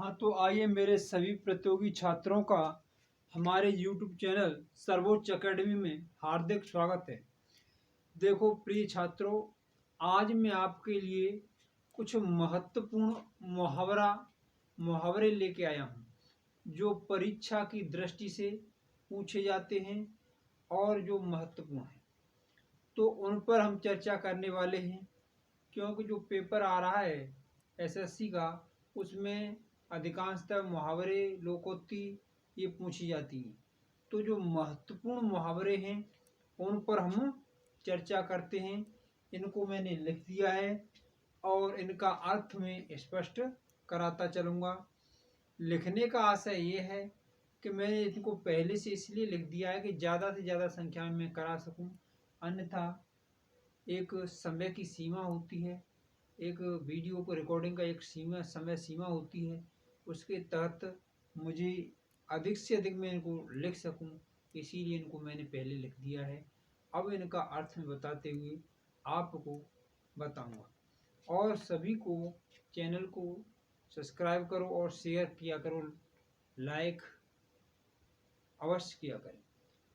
हाँ, तो आइए मेरे सभी प्रतियोगी छात्रों का हमारे YouTube चैनल सर्वोच्च अकेडमी में हार्दिक स्वागत है। देखो प्रिय छात्रों, आज मैं आपके लिए कुछ महत्वपूर्ण मुहावरे लेके आया हूँ, जो परीक्षा की दृष्टि से पूछे जाते हैं और जो महत्वपूर्ण हैं। तो उन पर हम चर्चा करने वाले हैं, क्योंकि जो पेपर आ रहा है एसएससी का, उसमें अधिकांशतः मुहावरे, लोकोक्ति ये पूछी जाती हैं। तो जो महत्वपूर्ण मुहावरे हैं उन पर हम चर्चा करते हैं। इनको मैंने लिख दिया है और इनका अर्थ मैं स्पष्ट कराता चलूँगा। लिखने का आशय ये है कि मैंने इनको पहले से इसलिए लिख दिया है कि ज़्यादा से ज़्यादा संख्या में मैं करा सकूं। अन्यथा एक समय की सीमा होती है, एक वीडियो को रिकॉर्डिंग का एक समय सीमा होती है, उसके तहत मुझे अधिक से अधिक मैं इनको लिख सकूं, इसीलिए इनको मैंने पहले लिख दिया है। अब इनका अर्थ में बताते हुए आपको बताऊंगा। और सभी को चैनल को सब्सक्राइब करो और शेयर किया करो, लाइक अवश्य किया करें।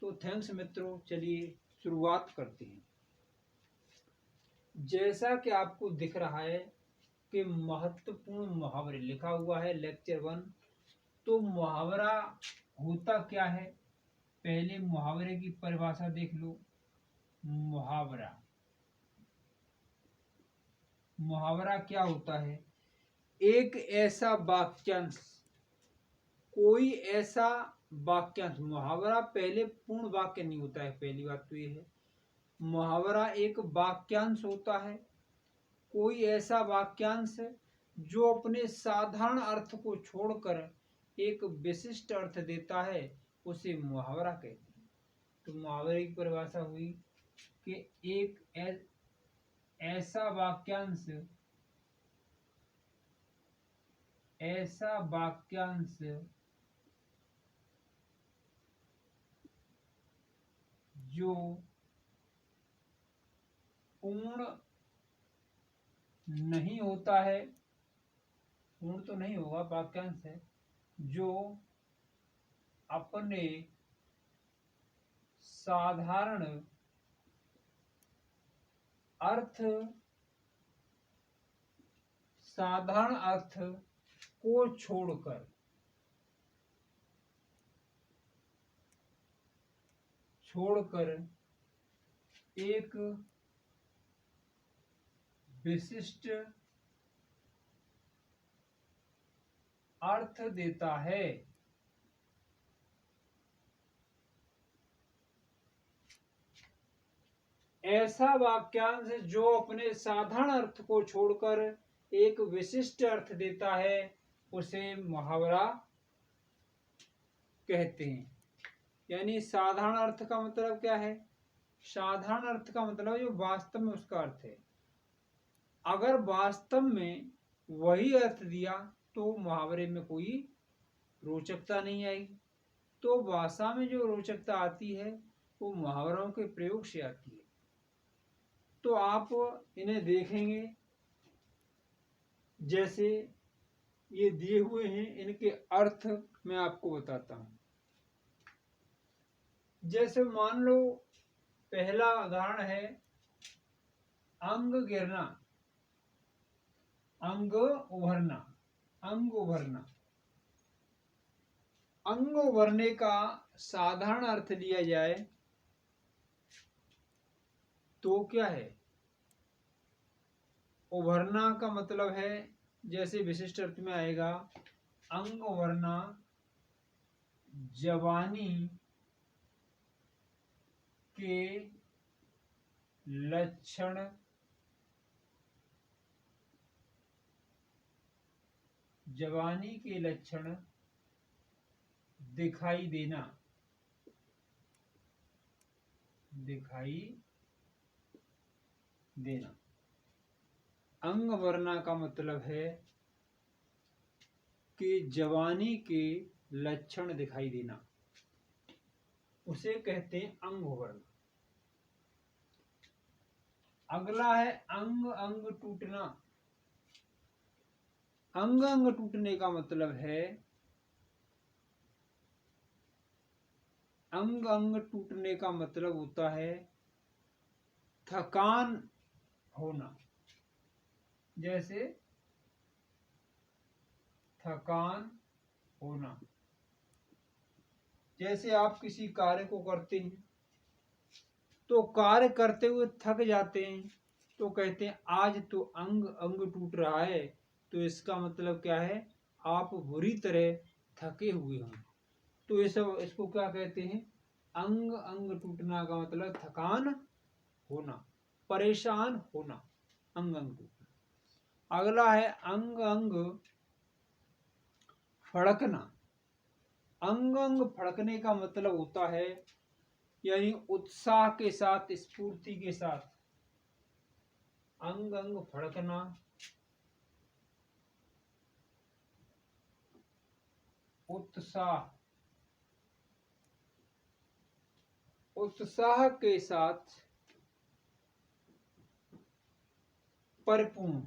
तो थैंक्स मित्रों, चलिए शुरुआत करते हैं। जैसा कि आपको दिख रहा है कि महत्वपूर्ण मुहावरे लिखा हुआ है लेक्चर 1। तो मुहावरा होता क्या है, पहले मुहावरे की परिभाषा देख लो। मुहावरा क्या होता है? एक ऐसा वाक्यांश, कोई ऐसा वाक्यांश। मुहावरा पहले पूर्ण वाक्य नहीं होता है, पहली बात तो ये है। मुहावरा एक वाक्यांश होता है, कोई ऐसा वाक्यांश जो अपने साधारण अर्थ को छोड़कर एक विशिष्ट अर्थ देता है, उसे मुहावरा कहते हैं। तो मुहावरे की परिभाषा हुई कि एक ऐसा वाक्यांश जो पूर्ण नहीं होता है, पूर्ण तो नहीं होगा, वाक्यांश है जो अपने साधारण अर्थ को छोड़कर एक विशिष्ट अर्थ देता है। ऐसा वाक्यांश जो अपने साधारण अर्थ को छोड़कर एक विशिष्ट अर्थ देता है, उसे मुहावरा कहते हैं। यानी साधारण अर्थ का मतलब क्या है? साधारण अर्थ का मतलब जो वास्तव में उसका अर्थ है। अगर वास्तव में वही अर्थ दिया तो मुहावरे में कोई रोचकता नहीं आएगी। तो भाषा में जो रोचकता आती है वो मुहावरों के प्रयोग से आती है। तो आप इन्हें देखेंगे, जैसे ये दिए हुए हैं, इनके अर्थ मैं आपको बताता हूं। जैसे मान लो पहला उदाहरण है अंग गिरना, अंग उभरना। अंग उभरना, अंग उभरने का साधारण अर्थ लिया जाए तो क्या है? उभरना का मतलब है, जैसे विशिष्ट अर्थ में आएगा, अंग उभरना जवानी के लक्षण दिखाई देना। अंग उभरना का मतलब है कि जवानी के लक्षण दिखाई देना, उसे कहते हैं अंग उभरना। अगला है अंग अंग टूटना। अंग अंग टूटने का मतलब है, अंग अंग टूटने का मतलब होता है थकान होना। जैसे थकान होना, जैसे आप किसी कार्य को करते हैं तो कार्य करते हुए थक जाते हैं तो कहते हैं आज तो अंग अंग टूट रहा है। तो इसका मतलब क्या है, आप बुरी तरह थके हुए हों। तो ये सब इसको क्या कहते हैं, अंग अंग टूटना का मतलब थकान होना, परेशान होना, अंग अंग टूटना। अगला है अंग अंग फड़कना। अंग अंग फड़कने का मतलब होता है यानी उत्साह के साथ, स्फूर्ति के साथ अंग अंग फड़कना, उत्साह, उत्साह के साथ परिपूर्ण,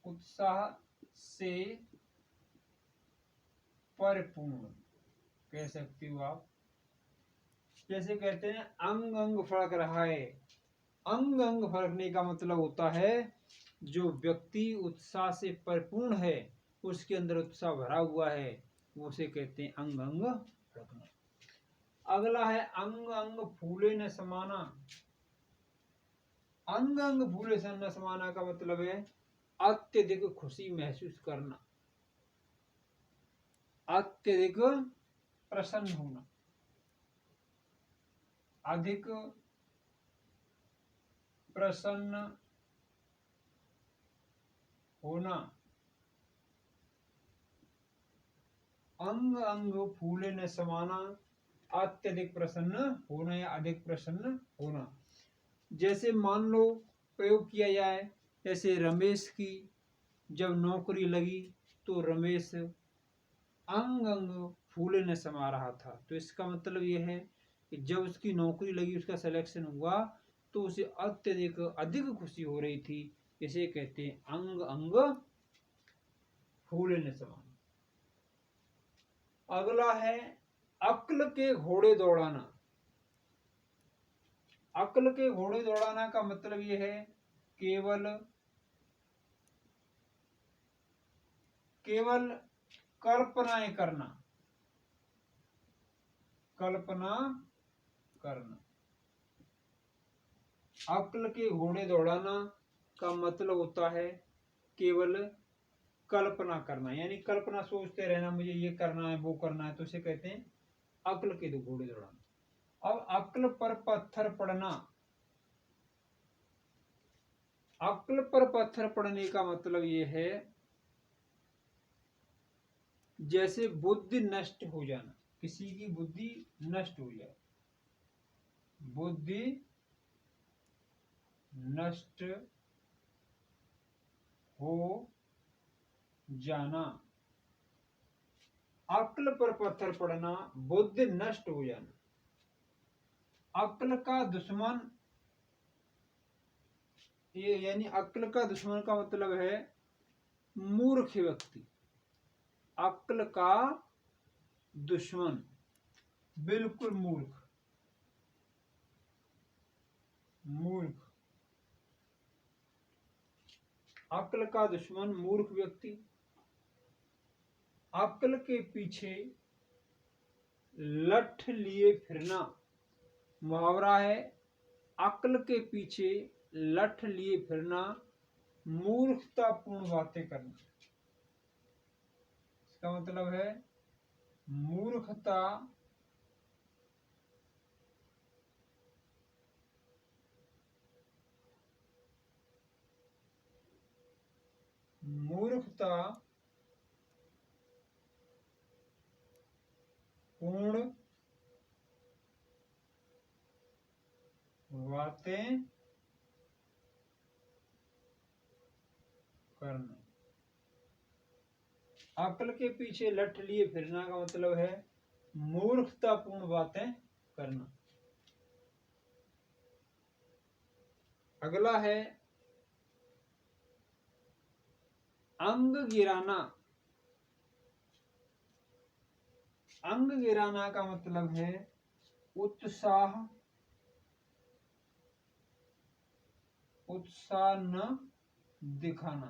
उत्साह से परिपूर्ण कह सकती हो आप। जैसे कहते हैं अंग अंग फड़क रहा है। अंग अंग फड़कने का मतलब होता है जो व्यक्ति उत्साह से परिपूर्ण है, उसके अंदर उत्साह भरा हुआ है, वो उसे कहते हैं अंग अंग फड़कना। अगला है अंग अंग फूले न समाना। अंग अंग फूले न समाना का मतलब है अत्यधिक खुशी महसूस करना, अत्यधिक प्रसन्न होना, अधिक प्रसन्न होना। अंग अंग फूले न समाना, अत्यधिक प्रसन्न होना या अधिक प्रसन्न होना। जैसे मान लो प्रयोग किया जाए, जैसे रमेश की जब नौकरी लगी तो रमेश अंग अंग फूले न समा रहा था। तो इसका मतलब यह है कि जब उसकी नौकरी लगी, उसका सिलेक्शन हुआ तो उसे अत्यधिक अधिक खुशी हो रही थी। इसे कहते हैं अंग अंग फूले न समाना। अगला है अक्ल के घोड़े दौड़ाना। अक्ल के घोड़े दौड़ाना का मतलब यह है केवल केवल कल्पनाएं करना, कल्पना करना। अक्ल के घोड़े दौड़ाना का मतलब होता है केवल कल्पना करना, यानी कल्पना सोचते रहना, मुझे ये करना है वो करना है, तो इसे कहते हैं अक्ल के घोड़े दौड़ाना। अब अक्ल पर पत्थर पड़ना। अक्ल पर पत्थर पड़ने का मतलब ये है जैसे बुद्धि नष्ट हो जाना, किसी की बुद्धि नष्ट हो जाए, बुद्धि नष्ट हो जाना। अक्ल पर पत्थर पड़ना, बुद्धि नष्ट हो जाना। अक्ल का दुश्मन, ये यानी अक्ल का दुश्मन का मतलब है मूर्ख व्यक्ति। अक्ल का दुश्मन बिल्कुल मूर्ख, मूर्ख। अक्ल का दुश्मन मूर्ख व्यक्ति। अक्ल के पीछे लठ लिए फिरना। मुहावरा है अक्ल के पीछे लठ लिए फिरना, मूर्खतापूर्ण बातें करना। इसका मतलब है मूर्खता मूर्खता पूर्ण बातें करना। अक्ल के पीछे लठ लिए फिरना का मतलब है मूर्खतापूर्ण बातें करना। अगला है अंग गिराना। अंग गिराना का मतलब है उत्साह न दिखाना।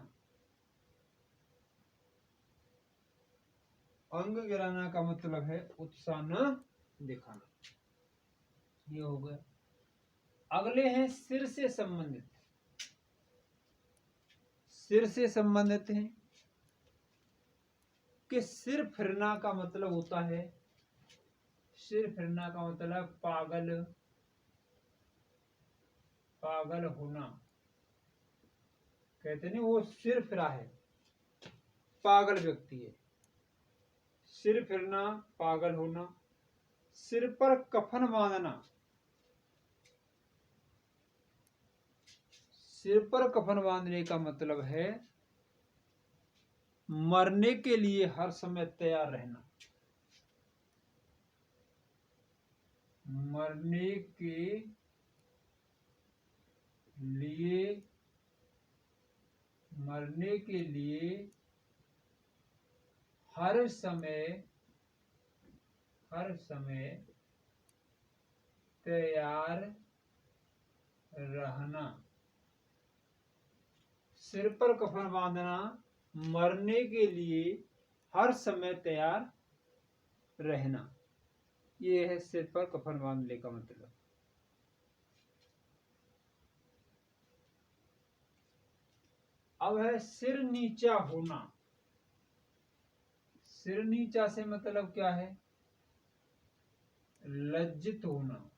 अंग गिराना का मतलब है उत्साह न दिखाना। ये हो गया। अगले हैं सिर से संबंधित। सिर से संबंधित है कि सिर फिरना का मतलब होता है, सिर फिरना का मतलब पागल होना। कहते नहीं वो सिर फिरा है, पागल व्यक्ति है। सिर फिरना, पागल होना। सिर पर कफन बांधना। सिर पर कफन बांधने का मतलब है मरने के लिए हर समय तैयार रहना। मरने के लिए हर समय तैयार रहना। सिर पर कफन बांधना, मरने के लिए हर समय तैयार रहना। ये है सिर पर कफन बांधने का मतलब। अब है सिर नीचा होना। सिर नीचा से मतलब क्या है? लज्जित होना।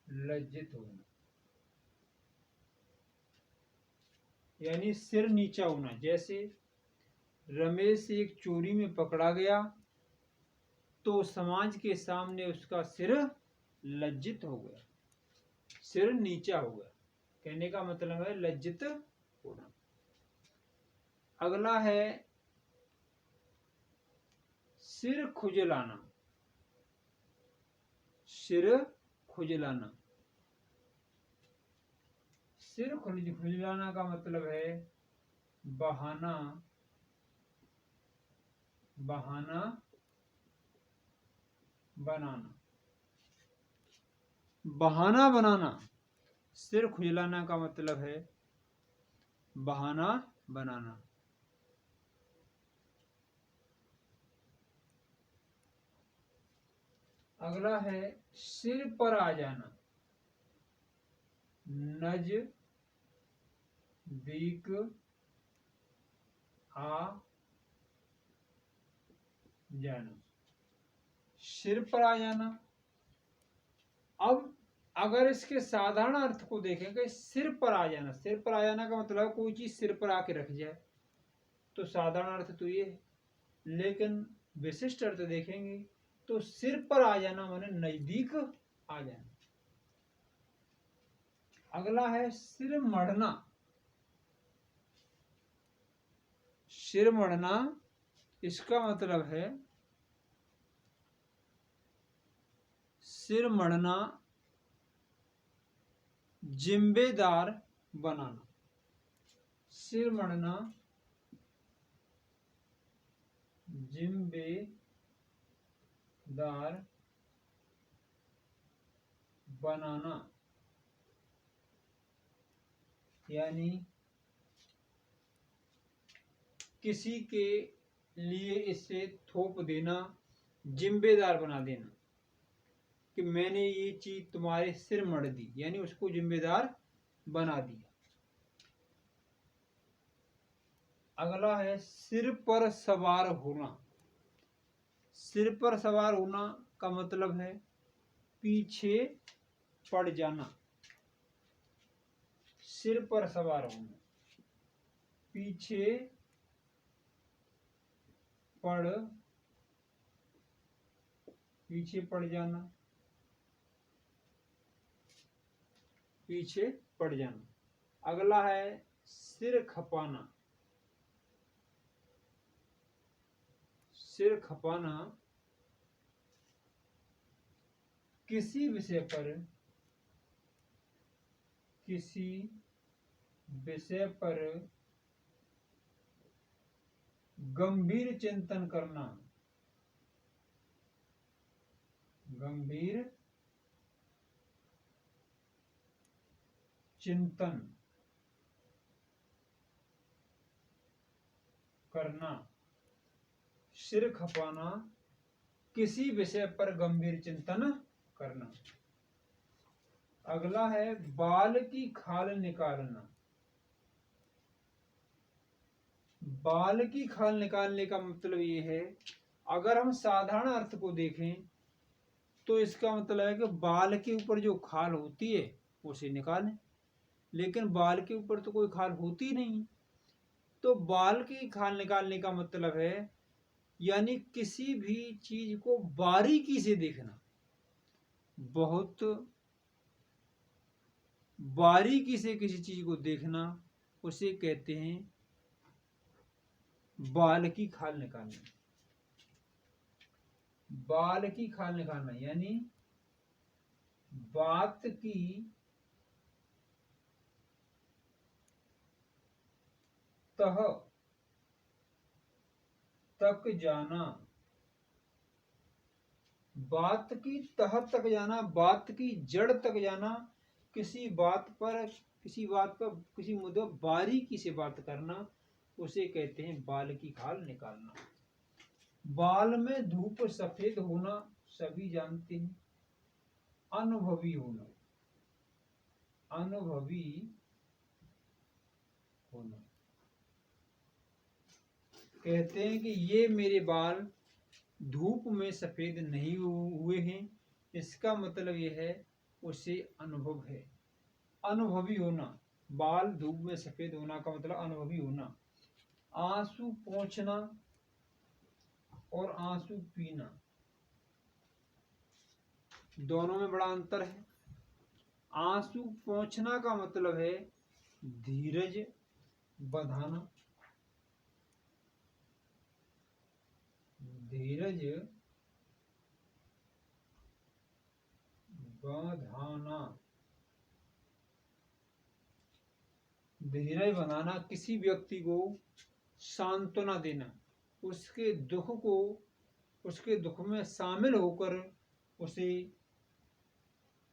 लज्जित होना यानी सिर नीचा होना। जैसे रमेश एक चोरी में पकड़ा गया तो समाज के सामने उसका सिर लज्जित हो गया, सिर नीचा हो गया। कहने का मतलब है लज्जित होना। अगला है सिर खुजलाना। सिर खुजलाना। सिर खुजलाना का मतलब है बहाना बनाना। बहाना बनाना। सिर खुजलाना का मतलब है बहाना बनाना। अगला है सिर पर आ जाना। नजदीक आ जाना। सिर पर आ जाना। अब अगर इसके साधारण अर्थ को देखेंगे, सिर पर आ जाना, सिर पर आ जाना का मतलब कोई चीज सिर पर आके रख जाए, तो साधारण अर्थ तो ये है। लेकिन विशिष्ट अर्थ देखेंगे तो सिर पर आ जाना माने नजदीक आ जाना। अगला है सिर मढ़ना। सिर मढ़ना इसका मतलब है सिर मढ़ना जिम्मेदार बनाना। सिर मढ़ना जिम्मेदार बनाना यानी किसी के लिए इसे थोप देना, जिम्मेदार बना देना कि मैंने ये चीज तुम्हारे सिर मढ़ दी, यानी उसको जिम्मेदार बना दिया। अगला है सिर पर सवार होना। सिर पर सवार होना का मतलब है पीछे पड़ जाना। सिर पर सवार होना, पीछे पड़ जाना, पीछे पड़ जाना। अगला है सिर खपाना। सिर खपाना किसी विषय पर गंभीर चिंतन करना, गंभीर चिंतन करना, सिर खपाना, किसी विषय पर गंभीर चिंतन करना। अगला है बाल की खाल निकालना। बाल की खाल निकालने का मतलब ये है, अगर हम साधारण अर्थ को देखें तो इसका मतलब है कि बाल के ऊपर जो खाल होती है उसे निकालें, लेकिन बाल के ऊपर तो कोई खाल होती नहीं। तो बाल की खाल निकालने का मतलब है यानी किसी भी चीज को बारीकी से देखना, बहुत बारीकी से किसी चीज को देखना, उसे कहते हैं बाल की खाल निकालना। बाल की खाल निकालना यानी बात की तह तक जाना, बात की तह तक जाना, बात की जड़ तक जाना, किसी बात पर किसी मुद्दे बारीकी से बात करना, उसे कहते हैं बाल की खाल निकालना। बाल में धूप सफेद होना सभी जानते हैं। अनुभवी होना, अनुभवी होना, कहते हैं कि ये मेरे बाल धूप में सफेद नहीं हुए हैं, इसका मतलब ये है उसे अनुभव है। अनुभवी होना, बाल धूप में सफेद होना का मतलब अनुभवी होना। आंसू पोंछना और आंसू पीना, दोनों में बड़ा अंतर है। आंसू पोंछना का मतलब है धीरज बंधाना, धीरज बंधाना, धीरज बंधाना, किसी व्यक्ति को सांत्वना देना, उसके दुख में शामिल होकर उसे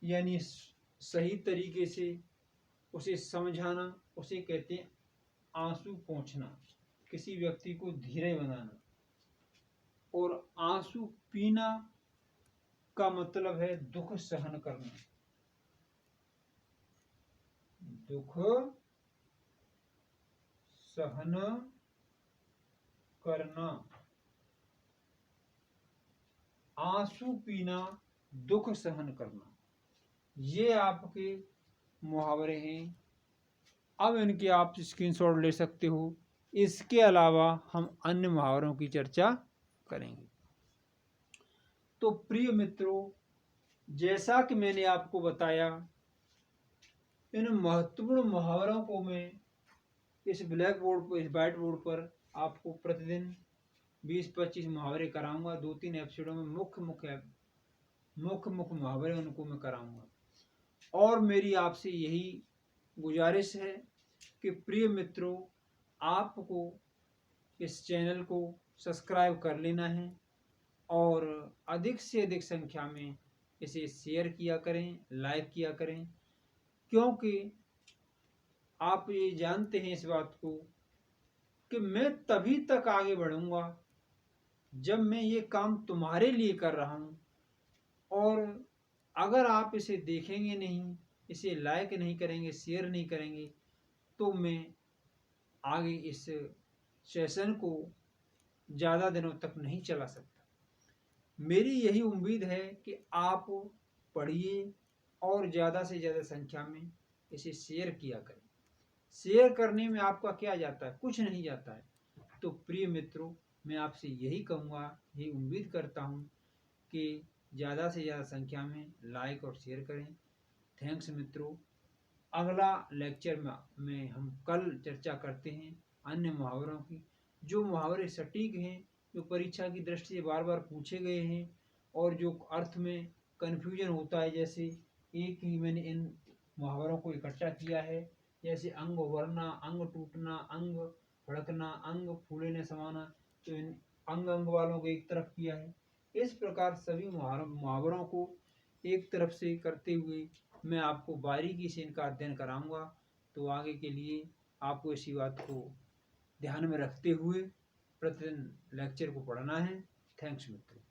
यानी सही तरीके से उसे समझाना, उसे कहते हैं आंसू पोंछना, किसी व्यक्ति को धीरज बनाना। और आंसू पीना का मतलब है दुख सहन करना, दुख सहन करना। आंसू पीना, दुख सहन करना, ये आपके मुहावरे हैं। अब इनके आप स्क्रीनशॉट ले सकते हो। इसके अलावा हम अन्य मुहावरों की चर्चा करेंगे। तो प्रिय मित्रों, जैसा कि मैंने आपको बताया, इन महत्वपूर्ण मुहावरों को मैं इस ब्लैक बोर्ड पर, इस व्हाइट बोर्ड पर आपको प्रतिदिन 20-25 मुहावरे कराऊंगा। 2-3 एपिसोडों में मुख्य मुहावरे उनको मैं कराऊंगा। और मेरी आपसे यही गुजारिश है कि प्रिय मित्रों, आपको इस चैनल को सब्सक्राइब कर लेना है और अधिक से अधिक संख्या में इसे शेयर किया करें, लाइक किया करें, क्योंकि आप ये जानते हैं इस बात को कि मैं तभी तक आगे बढ़ूंगा जब मैं ये काम तुम्हारे लिए कर रहा हूं। और अगर आप इसे देखेंगे नहीं, इसे लाइक नहीं करेंगे, शेयर नहीं करेंगे, तो मैं आगे इस सेशन को ज़्यादा दिनों तक नहीं चला सकता। मेरी यही उम्मीद है कि आप पढ़िए और ज़्यादा से ज़्यादा संख्या में इसे शेयर किया करें। शेयर करने में आपका क्या जाता है? कुछ नहीं जाता है। तो प्रिय मित्रों, मैं आपसे यही कहूँगा, यही उम्मीद करता हूँ कि ज़्यादा से ज़्यादा संख्या में लाइक और शेयर करें। थैंक्स मित्रों। अगला लेक्चर में हम कल चर्चा करते हैं अन्य मुहावरों की, जो मुहावरे सटीक हैं, जो परीक्षा की दृष्टि से बार बार पूछे गए हैं और जो अर्थ में कन्फ्यूजन होता है। जैसे एक ही मैंने इन मुहावरों को इकट्ठा किया है, जैसे अंग उभरना, अंग टूटना, अंग फड़कना, अंग फूले न समाना, तो इन अंग अंग वालों को एक तरफ किया है। इस प्रकार सभी मुहावरों को एक तरफ से करते हुए मैं आपको बारीकी से इनका अध्ययन कराऊंगा। तो आगे के लिए आपको इसी बात को ध्यान में रखते हुए प्रतिदिन लेक्चर को पढ़ना है। थैंक्स मित्रों।